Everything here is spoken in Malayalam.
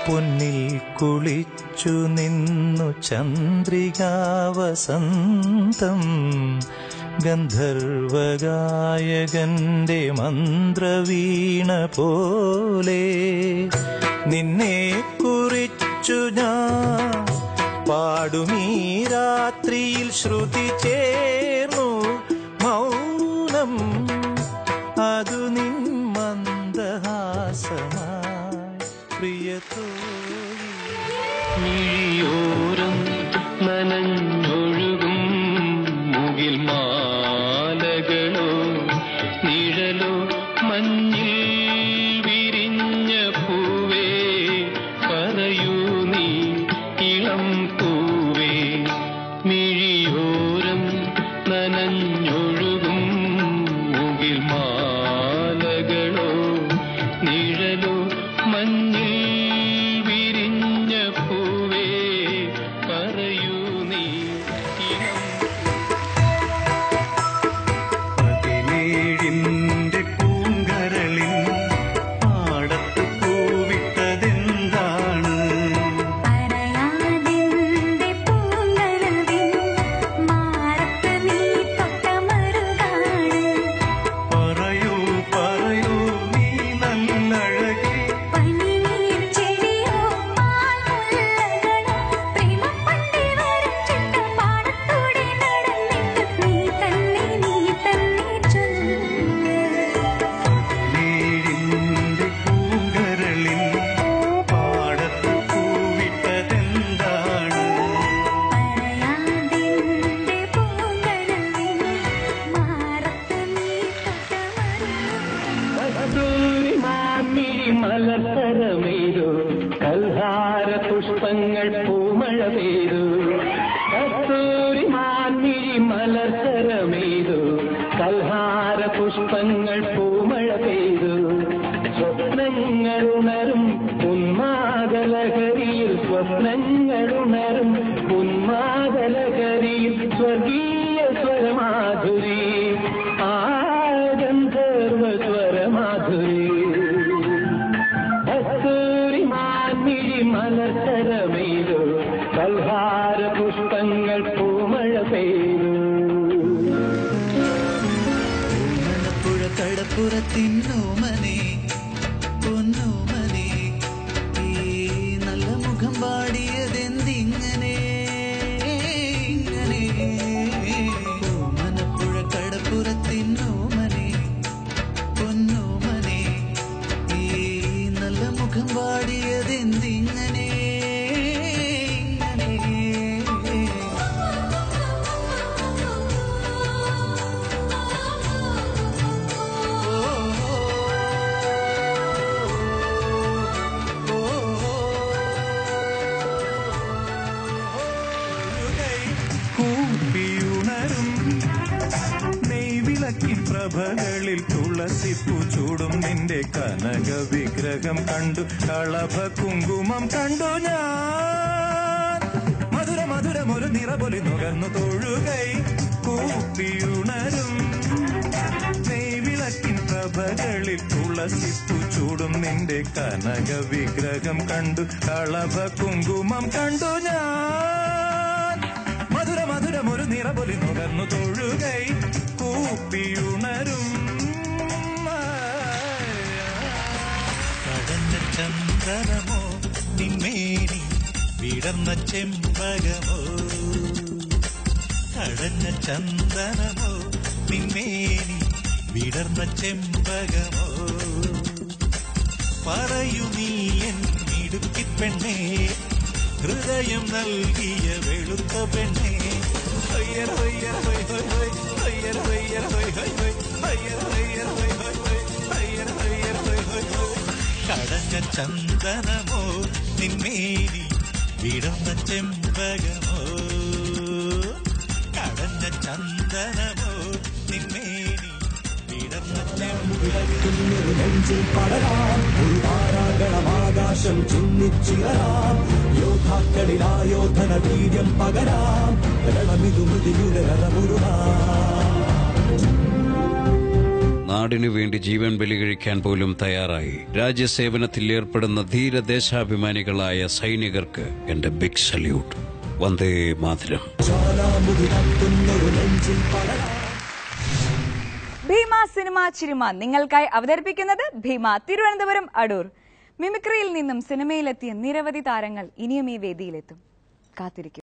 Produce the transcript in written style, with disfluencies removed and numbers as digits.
പൊന്നിൽ കുളിച്ചു നിന്നു ചന്ദ്രികാവസന്തം ഗന്ധർവഗായകന്റെ മന്ത്രവീണ പോലെ നിന്നെ കുറിച്ചു ഞാൻ പാടുമീ രാത്രിയിൽ ശ്രുതി ചേർന്നു മൗനം അതു നിൻ മന്ദഹാസമായി പ്രിയതോഴി മിഴിയോരം നനഞ്ഞൊഴുകും മുകിൽ മാലകളോ നിഴലോ മഞ്ഞിൽ വിരിഞ്ഞ പൂവേ പറയൂ നീ ഇളം പൂവേ മിഴിയോരം നനഞ്ഞൊഴുകും മുകിൽ മാലകളോ നിഴലോ മഞ്ഞിൽ വിരിഞ്ഞ പൂവേ പറയൂ നീ ഇളം പതിനേഴിന്റെ പൂങ്കരളിൽ പാടത്ത് പൂവിട്ടതെന്താണ് പറയാതിന്റെ പൂങ്കരവിൽ മാറത്ത് നീ തൊട്ട മറുകാട് പറയൂ പറയൂ നീ നല്ലഴകി പനിനീർ ചെടിയോ പാൽമുല്ലകളോ പ്രേമം പണ്ടേ വരച്ചിട്ട പാടത്തൂടെ നടന്നിട്ട് നീ തന്നെ ചൊല്ല് നേരിന്റെ പൂങ്കരളിൽ പാടത്ത് പൂവിട്ടതെന്താണ് പറയാതിന്റെ പൂങ്കരവിൽ മാറത്ത് നീ തൊട്ട കസ്തൂരി മാമിഴി മലർത്തരമെയ്തു കൽഹാര പുഷ്പങ്ങൾ പൂമഴ പെയ്തു കസ്തൂരി മാമിഴി മലർത്തരമെയ്തു കൽഹാര പുഷ്പങ്ങൾ പൂമഴ പെയ്തു സ്വപ്നങ്ങളുണരും ഉന്മാദലഹരിയിൽ സ്വപ്നങ്ങളുണരും ഉന്മാദലഹരിയിൽ സ്വർഗീയ സ്വരമാധുരി ആ ഗന്ധർവ സ്വരമാധുരി കസ്തൂരി മാൻമിഴി മലർത്തരമെയ്തു കൽഹാര പുഷ്പങ്ങൾ പൂമഴ പെയ്തു പുഴ കടപ്പുറത്തിന്നോമനെ പൊന്നോമനെ ഈ നല്ല മുഖം പാടിയതെന്തിങ്ങനെ ഇങ്ങനെ ഓമനപ്പുഴ കടപ്പുറത്തിന്നോമനെ പൊന്നോമനെ ഈ നല്ല മുഖം പാടിയതെന്തിങ്ങനെ ഇങ്ങനെ കൂപ്പിയുണരും നെയ്വിളക്കിൻ പ്രഭകളിൽ തുളസിപ്പൂ ചൂടും നിന്റെ കനക വിഗ്രഹം കണ്ടു കളഭ കുങ്കുമം കണ്ടു ഞാൻ മധുര മധുരമൊരു നിറപൊലി നുകർന്നു തൊഴുകൈ കൂപ്പിയുണരും നെയ്വിളക്കിൻ പ്രഭകളിൽ തുളസിപ്പൂ ചൂടും നിന്റെ കനക വിഗ്രഹം കണ്ടു കളഭ കുങ്കുമം കണ്ടു ഞാൻ മധുര മധുരമൊരു നിറപൊലി നുകർന്നു തൊഴുകൈ കൂപ്പിയുണരും കടഞ്ഞ ചന്ദനമോ നിന്മേനി വിടർന്ന ചെമ്പകമോ കടഞ്ഞ ചന്ദനമോ നിന്മേനി വിടർന്ന ചെമ്പകമോ പറയൂ നീ എൻ മിടുക്കി പെണ്ണേ ഹൃദയം നൽകിയ വെളുത്ത പെണ്ണേ ഹൊയ്യർ ഹൊയ്യർ ഹൊയ് ഹൊയ് ഹൊയ് ഹൊയ്യർ ഹൊയ്യർ ഹൊയ് ഹൊയ് ഹൊയ് ഹൊയ്യർ ഹൊയ്യർ ഹൊയ് ഹൊയ് ഹൊയ് ഹൊയ്യർ ഹൊയ്യർ ഹൊയ് ഹൊയ് ഹൊയ് കടഞ്ഞ ചന്ദനമോ നിന്മേനി വിടർന്ന ചെമ്പകമോ കടഞ്ഞ ചന്ദനമോ നിന്മേനി വിടർന്ന വിളക്കുന്നൊരു നെഞ്ചിൽ പടരാം ഒരു താരാഗണമാകാശം ചിന്നിച്ചിറരാം യോദ്ധാക്കളിലായോധന വീര്യം പകരാം രണമിതു മൃതിയുരമുരുളാം നാടിനു വേണ്ടി ജീവൻ ബലികഴിക്കാൻ പോലും തയ്യാറായി രാജ്യസേവനത്തിൽ ഏർപ്പെടുന്ന ധീരദേശാഭിമാനികളായ സൈനികർക്ക് എന്റെ big salute. Vande Mataram. Bhima cinema ചിരിമ നിങ്ങൾക്കായി അവതരിപ്പിക്കുന്നത് ഭീമ തിരുവനന്തപുരം അടൂർ. മിമിക്രിയിൽ നിന്നും സിനിമയിലെത്തിയ നിരവധി താരങ്ങൾ ഇനിയും ഈ വേദിയിലെത്തും. കാത്തിരിക്കും.